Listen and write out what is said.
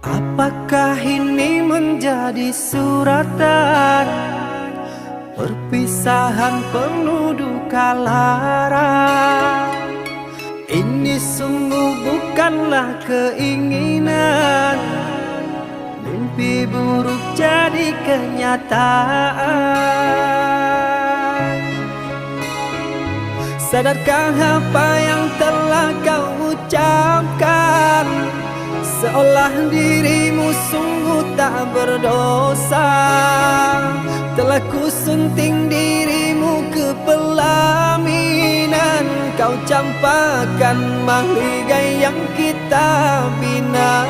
Apakah ini menjadi suratan perpisahan penuh duka lara? Ini sungguh bukanlah keinginan, mimpi buruk jadi kenyataan. Sadarkah apa yang telah kau ucapkan? Seolah dirimu sungguh tak berdosa. Telah kusunting dirimu ke pelaminan, kau campakkan mahligai yang kita bina.